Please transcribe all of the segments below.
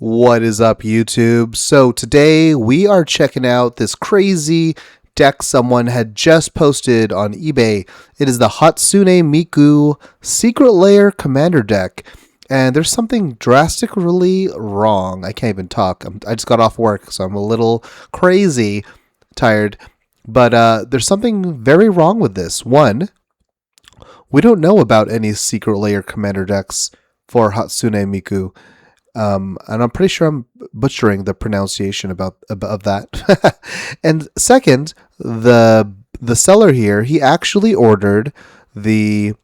What is up, YouTube? So today we are checking out this crazy deck someone had just posted on eBay. It is the Hatsune Miku Secret Lair Commander deck. And there's something drastically wrong. I can't even talk. I just got off work, so I'm a little crazy tired. But there's something very wrong with this. One, we don't know about any Secret Lair Commander decks for Hatsune Miku. And I'm pretty sure I'm butchering the pronunciation of that. And second, the seller here, he actually ordered the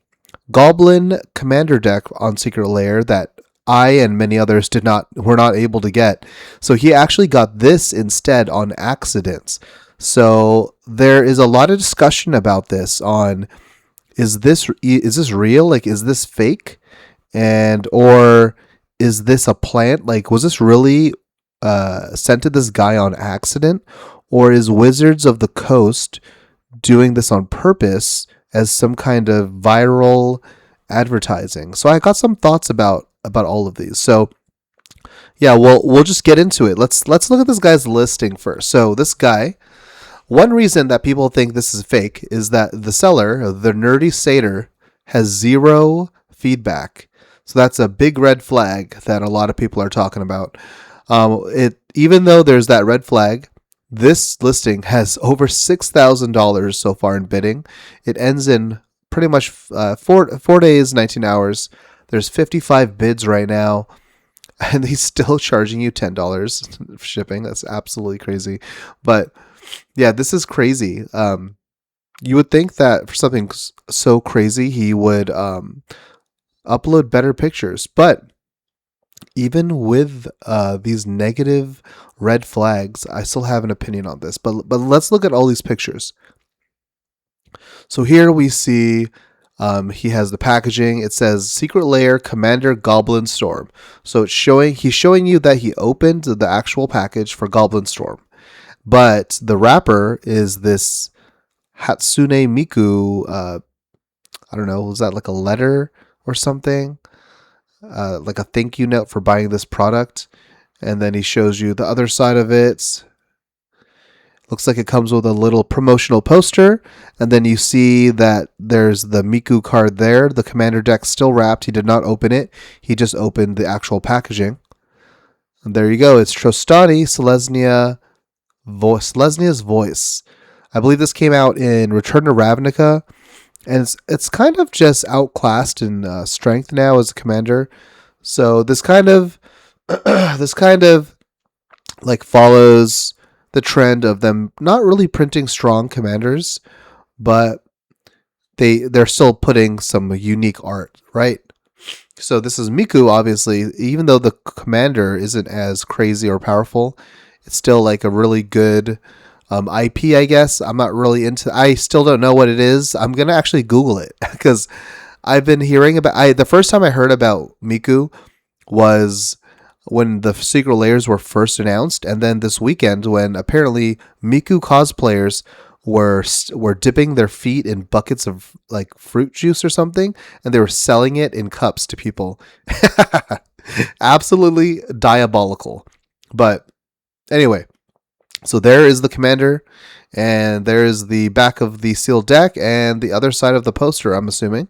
Goblin Commander deck on Secret Lair that I and many others were not able to get. So he actually got this instead on accident. So there is a lot of discussion about this on is this real? Like, is this fake? Or is this a plant? Like, was this really sent to this guy on accident? Or is Wizards of the Coast doing this on purpose as some kind of viral advertising? So I got some thoughts about all of these. So yeah, we'll just get into it. Let's look at this guy's listing first. So this guy, one reason that people think this is fake is that the seller, the Nerdy Satyr, has zero feedback. So that's a big red flag that a lot of people are talking about. Even though there's that red flag, this listing has over $6,000 so far in bidding. It ends in pretty much 4 days, 19 hours. There's 55 bids right now, and he's still charging you $10 for shipping. That's absolutely crazy. But yeah, this is crazy. You would think that for something so crazy, he would upload better pictures, but even with these negative red flags, I still have an opinion on this. But let's look at all these pictures. So here we see he has the packaging. It says Secret Lair Commander Goblin Storm. So he's showing you that he opened the actual package for Goblin Storm, but the wrapper is this Hatsune Miku. I don't know. Was that like a letter or something, like a thank you note for buying this product? And then he shows you the other side of it. Looks like it comes with a little promotional poster, and then you see that there's the Miku card there. The Commander deck still wrapped. He did not open it. He just opened the actual packaging. And there you go. It's Trostani Selesnia's Voice. I believe this came out in Return to Ravnica. And it's kind of just outclassed in strength now as a commander. So this kind of like follows the trend of them not really printing strong commanders, but they're still putting some unique art, right? So this is Miku, obviously. Even though the commander isn't as crazy or powerful, it's still like a really good IP, I guess. I'm not really into. I still don't know what it is. I'm gonna actually Google it because I've been hearing about. The first time I heard about Miku was when the Secret Lairs were first announced, and then this weekend when apparently Miku cosplayers were dipping their feet in buckets of like fruit juice or something, and they were selling it in cups to people. Absolutely diabolical. But anyway. So there is the commander, and there is the back of the sealed deck and the other side of the poster, I'm assuming.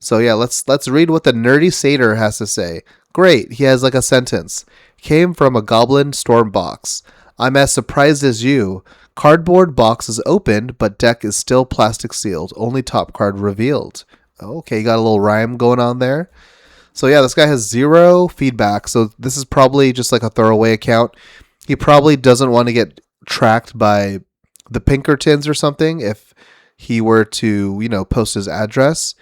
So yeah, let's read what the Nerdy Satyr has to say. Great, he has like a sentence. Came from a Goblin Storm box. I'm as surprised as you. Cardboard box is opened, but deck is still plastic sealed. Only top card revealed. Okay, you got a little rhyme going on there. So yeah, this guy has zero feedback. So this is probably just like a throwaway account. He probably doesn't want to get tracked by the Pinkertons or something if he were to, post his address.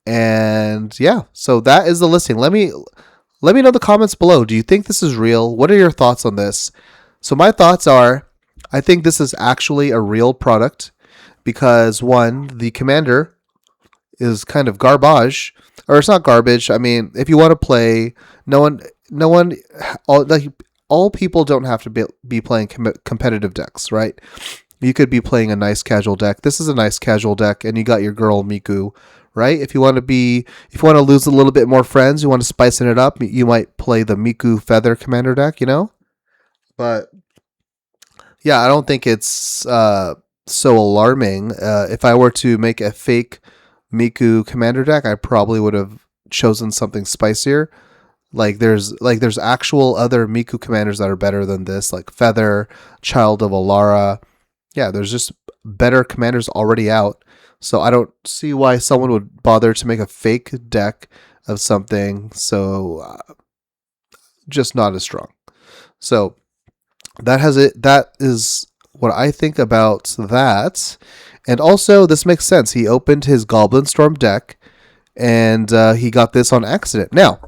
And yeah, so that is the listing. Let me know in the comments below. Do you think this is real? What are your thoughts on this? So my thoughts are, I think this is actually a real product because one, the commander is kind of garbage, or it's not garbage. I mean, if you want to play, all people don't have to be playing competitive decks, right? You could be playing a nice casual deck. This is a nice casual deck, and you got your girl Miku right? If you want to lose a little bit more friends, you want to spicing it up, you might play the Miku Feather Commander deck, But yeah, I don't think it's so alarming. If I were to make a fake Miku Commander deck, I probably would have chosen something spicier. There's actual other Miku commanders that are better than this, like Feather, Child of Alara. Yeah, there's just better commanders already out. So I don't see why someone would bother to make a fake deck of something so just not as strong. So that has it. That is what I think about that. And also, this makes sense. He opened his Goblin Storm deck, and he got this on accident. Now,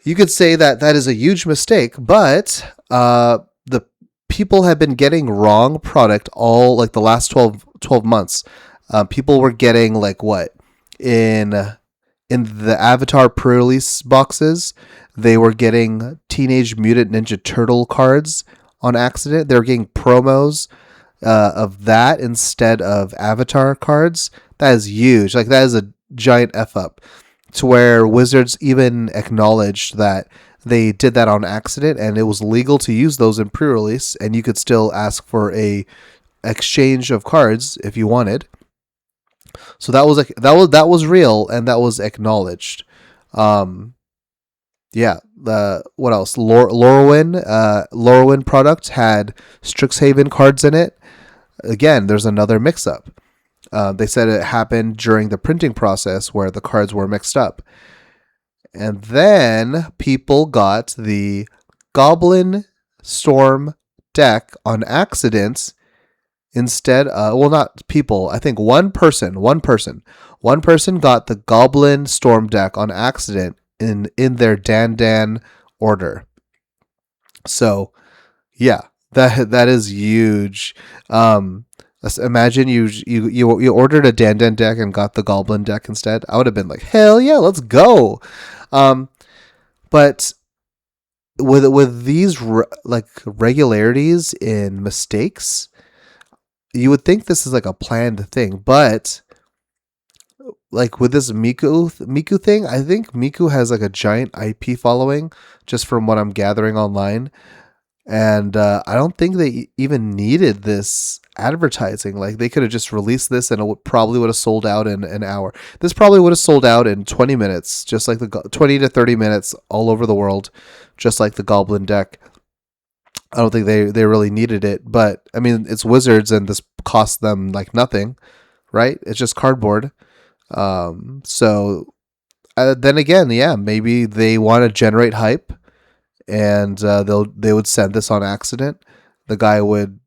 you could say that that is a huge mistake, but the people have been getting wrong product all like the last 12 months. People were getting like what in the Avatar pre-release boxes, they were getting Teenage Mutant Ninja Turtle cards on accident. They were getting promos of that instead of Avatar cards. That is huge. Like that is a giant F up. To where Wizards even acknowledged that they did that on accident and it was legal to use those in pre-release, and you could still ask for a exchange of cards if you wanted. So that was real and that was acknowledged. Yeah. What else? Lorwyn product had Strixhaven cards in it. Again, there's another mix-up. They said it happened during the printing process where the cards were mixed up. And then people got the Goblin Storm deck on accident instead. Well, not people. I think one person got the Goblin Storm deck on accident in their Dan order. So, yeah, that is huge. Imagine you ordered a Dan deck and got the Goblin deck instead. I would have been like, hell yeah, let's go. But with these regularities in mistakes, you would think this is like a planned thing. But like with this Miku thing, I think Miku has like a giant IP following, just from what I'm gathering online. And I don't think they even needed this advertising. Like they could have just released this and it probably would have sold out in an hour. This probably would have sold out in 20 minutes, just like the 20 to 30 minutes all over the world, just like the Goblin deck. I don't think they really needed it, but I mean, it's Wizards and this cost them like nothing, right? It's just cardboard. So then again, yeah, maybe they want to generate hype. And they would send this on accident. The guy would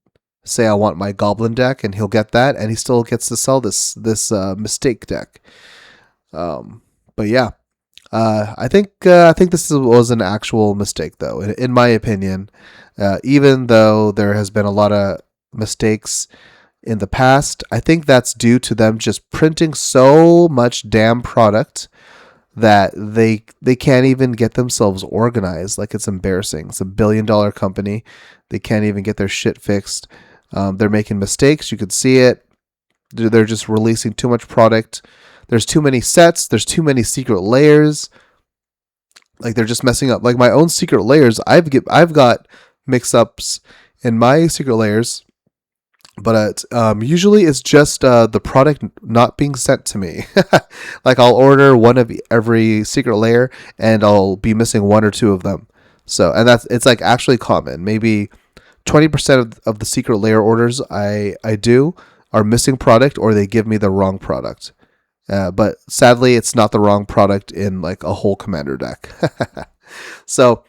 say, "I want my Goblin deck," and he'll get that, and he still gets to sell this mistake deck. But yeah, I think this was an actual mistake, though, in my opinion. Even though there has been a lot of mistakes in the past, I think that's due to them just printing so much damn product that they can't even get themselves organized. Like, it's embarrassing. It's $1 billion company. They can't even get their shit fixed. They're making mistakes. You could see it. They're just releasing too much product. There's too many sets. There's too many secret layers. Like, they're just messing up. Like my own secret layers, I've got mix-ups in my secret layers. But usually it's just the product not being sent to me. Like I'll order one of every secret layer and I'll be missing one or two of them. So, and it's like actually common. Maybe 20% of the secret layer orders I do are missing product, or they give me the wrong product. But sadly, it's not the wrong product in like a whole commander deck. So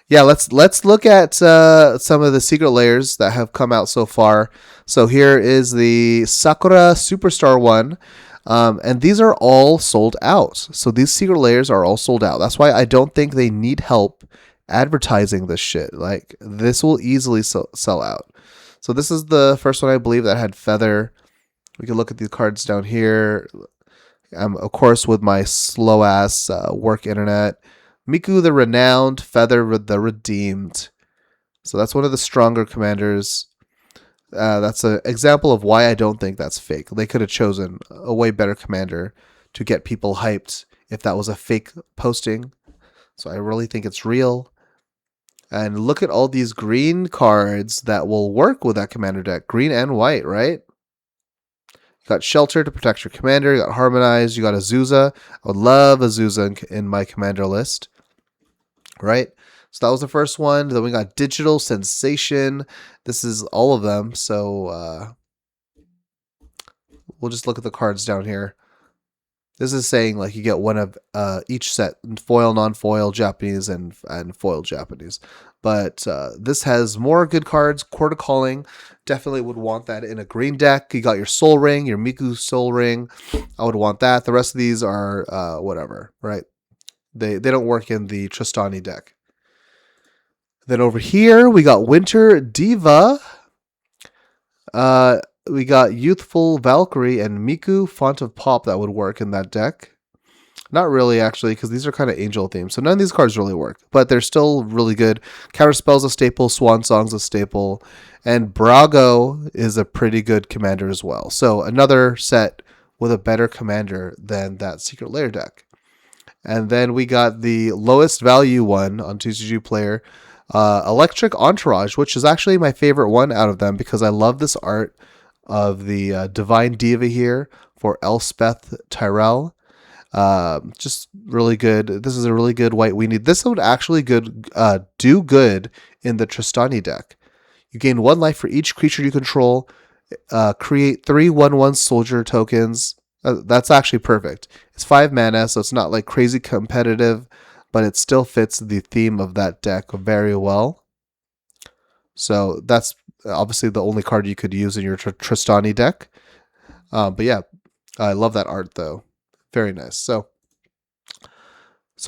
yeah, let's look at some of the secret layers that have come out so far. So here is the Sakura Superstar one, and these are all sold out. So these secret layers are all sold out. That's why I don't think they need help advertising this shit. Like, this will easily sell out. So this is the first one, I believe, that had Feather. We can look at the cards down here. Of course, with my slow ass work internet. Miku the Renowned, Feather the Redeemed. So that's one of the stronger commanders. That's an example of why I don't think that's fake. They could have chosen a way better commander to get people hyped if that was a fake posting. So I really think it's real. And look at all these green cards that will work with that commander deck. Green and white, right? You got Shelter to protect your commander. You got Harmonize. You got Azusa. I would love Azusa in my commander list, right? So that was the first one. Then we got Digital Sensation. This is all of them. So we'll just look at the cards down here. This is saying like you get one of each set, foil, non-foil, Japanese, and foil Japanese. But this has more good cards. Court of Calling, definitely would want that in a green deck. You got your Soul Ring, your Miku Soul Ring. I would want that. The rest of these are whatever, right? They don't work in the Tristani deck. Then over here we got Winter Diva. We got Youthful Valkyrie and Miku Font of Pop that would work in that deck. Not really, actually, because these are kind of angel themed, so none of these cards really work, but they're still really good. Counterspell's a staple, Swan Song's a staple, and Brago is a pretty good commander as well. So another set with a better commander than that Secret Lair deck. And then we got the lowest value one on TCG Player, Electric Entourage, which is actually my favorite one out of them because I love this art of the Divine Diva here for Elspeth Tyrell. Just really good. This is a really good white weenie. This would actually do good in the Tristani deck. You gain 1 life for each creature you control. Create 3 1/1 soldier tokens. That's actually perfect. It's 5 mana, so it's not like crazy competitive, but it still fits the theme of that deck very well. So that's obviously the only card you could use in your Tristani deck. But yeah, I love that art though. Very nice. So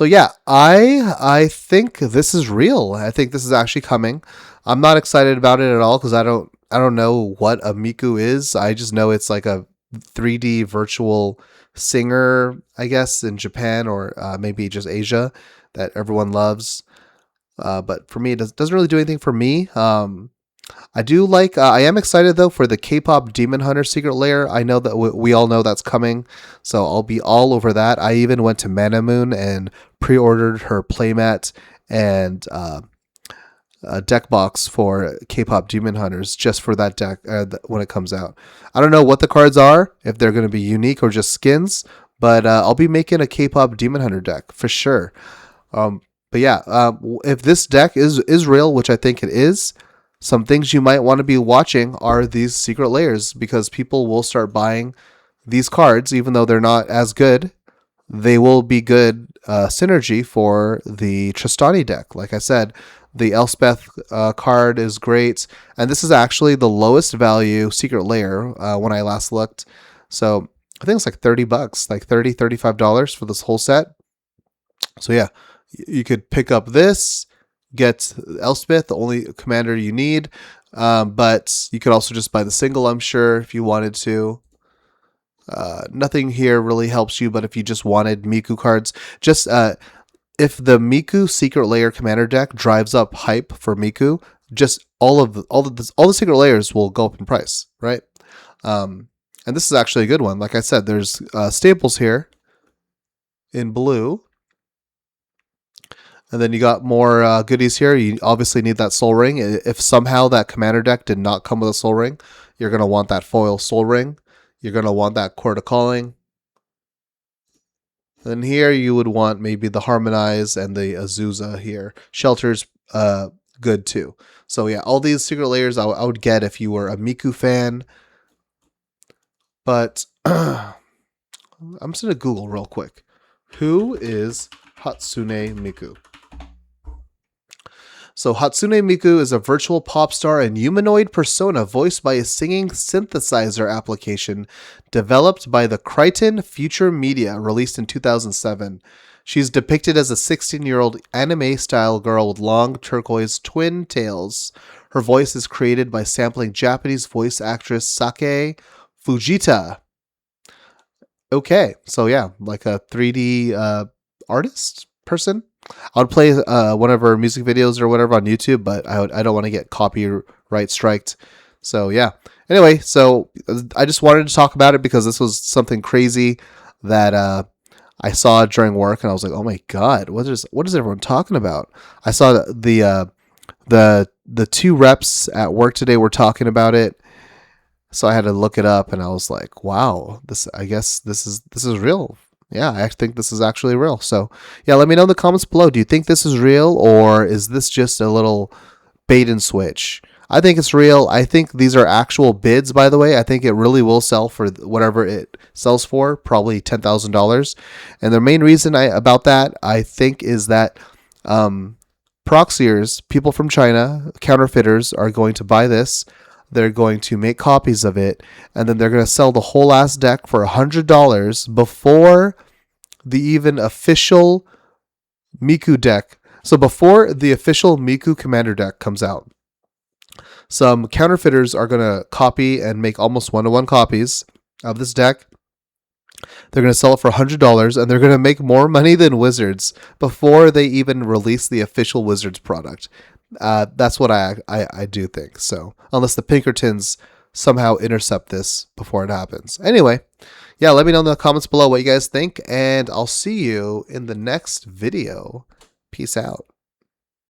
yeah, I think this is real. I think this is actually coming. I'm not excited about it at all because I don't know what a Miku is. I just know it's like a 3D virtual singer, I guess, in Japan or maybe just Asia that everyone loves. But for me, it doesn't really do anything for me. I do like, I am excited though for the K-pop Demon Hunter Secret Lair. I know that we all know that's coming, so I'll be all over that. I even went to Mana Moon and pre-ordered her playmat and a deck box for K-pop Demon Hunters just for that deck when it comes out. I don't know what the cards are, if they're going to be unique or just skins, but I'll be making a K-pop Demon Hunter deck for sure. But yeah, if this deck is real, which I think it is, some things you might want to be watching are these secret layers because people will start buying these cards, even though they're not as good. They will be good synergy for the Tristani deck. Like I said, the Elspeth card is great. And this is actually the lowest value secret layer when I last looked. So I think it's like $30, like $35 for this whole set. So yeah, you could pick up this, get Elspeth, the only commander you need. But you could also just buy the single, I'm sure, if you wanted to. Nothing here really helps you, but if you just wanted Miku cards, just if the Miku Secret Lair commander deck drives up hype for Miku, just all the secret layers will go up in price, right? And this is actually a good one. Like I said, there's staples here in blue. And then you got more goodies here. You obviously need that Soul Ring. If somehow that commander deck did not come with a Soul Ring, you're going to want that foil Soul Ring. You're going to want that Court of Calling. And here you would want maybe the Harmonize and the Azusa here. Shelter's good too. So yeah, all these secret layers I would get if you were a Miku fan. But I'm just going to Google real quick. Who is Hatsune Miku? So Hatsune Miku is a virtual pop star and humanoid persona voiced by a singing synthesizer application developed by the Crichton Future Media, released in 2007. She's depicted as a 16-year-old anime-style girl with long turquoise twin tails. Her voice is created by sampling Japanese voice actress Sake Fujita. Okay, so yeah, like a 3D artist person. I would play one of her music videos or whatever on YouTube, but I don't want to get copyright striked. So yeah. Anyway, so I just wanted to talk about it because this was something crazy that I saw during work, and I was like, oh my god, what is everyone talking about? I saw the two reps at work today were talking about it, so I had to look it up, and I was like, wow, I guess this is real. Yeah, I think this is actually real. So yeah, let me know in the comments below. Do you think this is real, or is this just a little bait and switch? I think it's real. I think these are actual bids, by the way. I think it really will sell for whatever it sells for, probably $10,000. And the main reason about that, I think, is that proxiers, people from China, counterfeiters, are going to buy this. They're going to make copies of it, and then they're going to sell the whole ass deck for $100 before the even official Miku deck. So before the official Miku Commander deck comes out, some counterfeiters are going to copy and make almost one-to-one copies of this deck. They're going to sell it for $100, and they're going to make more money than Wizards before they even release the official Wizards product. That's what I do think. So unless the Pinkertons somehow intercept this before it happens. Anyway, yeah, let me know in the comments below what you guys think, and I'll see you in the next video. Peace out.